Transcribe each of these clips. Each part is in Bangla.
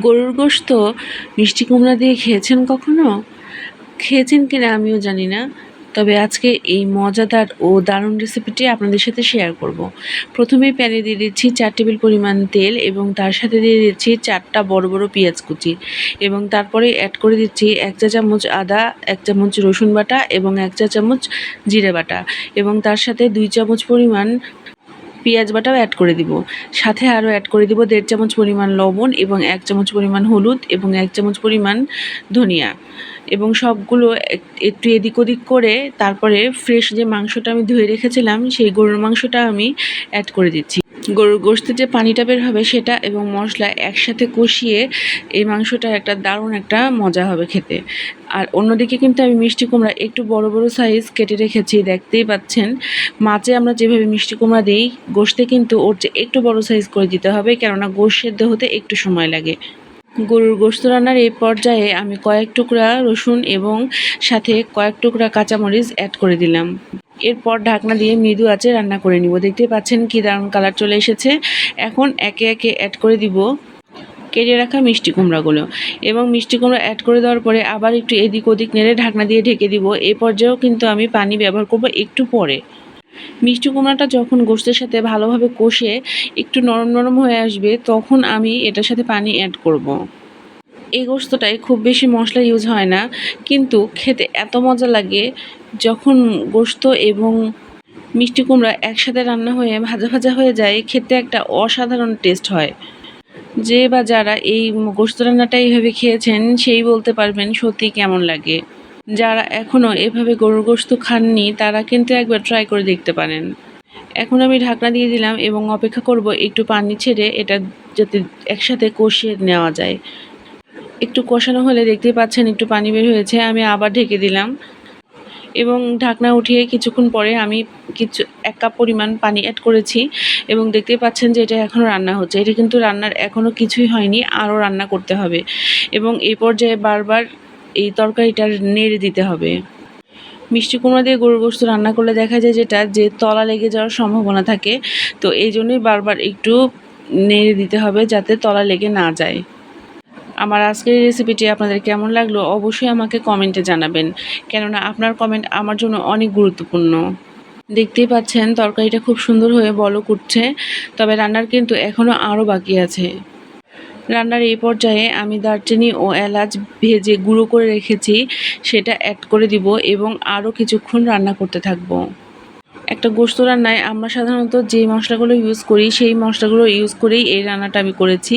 গরুর গোশত মিষ্টি কুমড়া দিয়ে খেয়েছেন কখনো? খেয়েছেন কিনা আমিও জানি না, তবে আজকে এই মজাদার ও দারুণ রেসিপিটি আপনাদের সাথে শেয়ার করব। প্রথমেই প্যানে দিয়ে দিচ্ছি 4 টেবিল পরিমাণ তেল এবং তার সাথে দিয়ে দিচ্ছি 4টা বড় বড় পেঁয়াজ কুচি এবং তারপরে অ্যাড করে দিচ্ছি 1 চা চামচ আদা, 1 চামচ রসুন বাটা এবং 1 চা চামচ জিরে বাটা এবং তার সাথে 2 চামচ পরিমাণ পেঁয়াজ বাটাও অ্যাড করে দিব। সাথে আরও অ্যাড করে দিব 1.5 চামচ পরিমাণ লবণ এবং 1 চামচ পরিমাণ হলুদ এবং 1 চামচ পরিমাণ ধনিয়া এবং সবগুলো একটু এদিক ওদিক করে তারপরে ফ্রেশ যে মাংসটা আমি ধুয়ে রেখেছিলাম সেই গরুর মাংসটা আমি অ্যাড করে দিচ্ছি। গরুর গোশতের যে পানিটা বের হবে সেটা এবং মশলা একসাথে কষিয়ে এই মাংসটা একটা দারুণ একটা মজা হবে খেতে। আর অন্যদিকে কিন্তু আমি মিষ্টি কুমড়া একটু বড় বড় সাইজ কেটে রেখেছি, দেখতেই পাচ্ছেন। মাছে আমরা যেভাবে মিষ্টি কুমড়া দিই, গোশতে কিন্তু ওর চেয়ে একটু বড় সাইজ করে দিতে হবে, কেননা গোশত সেদ্ধ হতে একটু সময় লাগে। গরুর গোশত রান্নার এই পর্যায়ে আমি কয়েক টুকরা রসুন এবং সাথে কয়েক টুকরা কাঁচামরিচ অ্যাড করে দিলাম। এরপর ঢাকনা দিয়ে মৃদু আঁচে রান্না করে নিব। দেখতে পাচ্ছেন কি দারুণ কালার চলে এসেছে। এখন একে একে অ্যাড করে দিব কেটে রাখা মিষ্টি কুমড়াগুলো এবং মিষ্টি কুমড়া অ্যাড করে দেওয়ার পরে আবার একটু এদিক ওদিক নেড়ে ঢাকনা দিয়ে ঢেকে দিব। এই পর্যায়েও কিন্তু আমি পানি ব্যবহার করব একটু পরে। মিষ্টি কুমড়াটা যখন গোশতের সাথে ভালোভাবে কষে একটু নরম নরম হয়ে আসবে, তখন আমি এটার সাথে পানি অ্যাড করব। এই গোশতটায় খুব বেশি মশলা ইউজ হয় না, কিন্তু খেতে এত মজা লাগে যখন গোশত এবং মিষ্টি কুমড়া একসাথে রান্না হয়ে ভাজা ভাজা হয়ে যায়, খেতে একটা অসাধারণ টেস্ট হয়। যে বা যারা এই গোশত রান্নাটা এইভাবে খেয়েছেন সেই বলতে পারবেন সত্যি কেমন লাগে। যারা এখনও এভাবে গরুর গোশত খাননি তারা কিন্তু একবার ট্রাই করে দেখতে পারেন। এখন আমি ঢাকনা দিয়ে দিলাম এবং অপেক্ষা করব একটু পানি ছেড়ে এটা যাতে একসাথে কষিয়ে নেওয়া যায়। একটু কষানো হলে দেখতেই পাচ্ছেন একটু পানি বের হয়েছে, আমি আবার ঢেকে দিলাম এবং ঢাকনা উঠিয়ে কিছুক্ষণ পরে আমি 1 কাপ পরিমাণ পানি অ্যাড করেছি এবং দেখতেই পাচ্ছেন যে এটা এখনও রান্না হচ্ছে। এটা কিন্তু রান্নার এখনও কিছুই হয়নি, আরও রান্না করতে হবে এবং এই পর্যায়ে বারবার এই তরকারিটা নেড়ে দিতে হবে। মিষ্টি কুমড়া দিয়ে গরুর গোশত রান্না করলে দেখা যায় যে তলা লেগে যাওয়ার সম্ভাবনা থাকে, তো এই জন্যই বারবার একটু নেড়ে দিতে হবে যাতে তলা লেগে না যায়। আমার আজকের এই রেসিপিটি আপনাদের কেমন লাগলো অবশ্যই আমাকে কমেন্টে জানাবেন, কেননা আপনার কমেন্ট আমার জন্য অনেক গুরুত্বপূর্ণ। দেখতেই পাচ্ছেন তরকারিটা খুব সুন্দর হয়ে বলক উঠছে, তবে রান্নার কিন্তু এখনও আরও বাকি আছে। রান্নার এই পর্যায়ে আমি দারচিনি ও এলাচ ভেজে গুঁড়ো করে রেখেছি সেটা অ্যাড করে দিব এবং আরও কিছুক্ষণ রান্না করতে থাকব। একটা গোশত রান্নায় আমরা সাধারণত যে মশলাগুলো ইউজ করি সেই মশলাগুলো ইউজ করেই এই রান্নাটা আমি করেছি।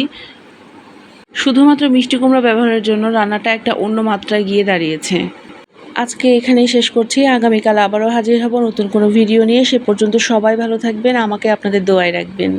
শুধুমাত্র মিষ্টি কুমড়া ব্যবহারের জন্য রান্নাটা একটা অন্য মাত্রায় গিয়ে দাঁড়িয়েছে। আজকে এখানেই শেষ করছি। আগামীকাল আবারও হাজির হব নতুন কোনো ভিডিও নিয়ে। সে পর্যন্ত সবাই ভালো থাকবেন, আমাকে আপনাদের দোয়ায় রাখবেন।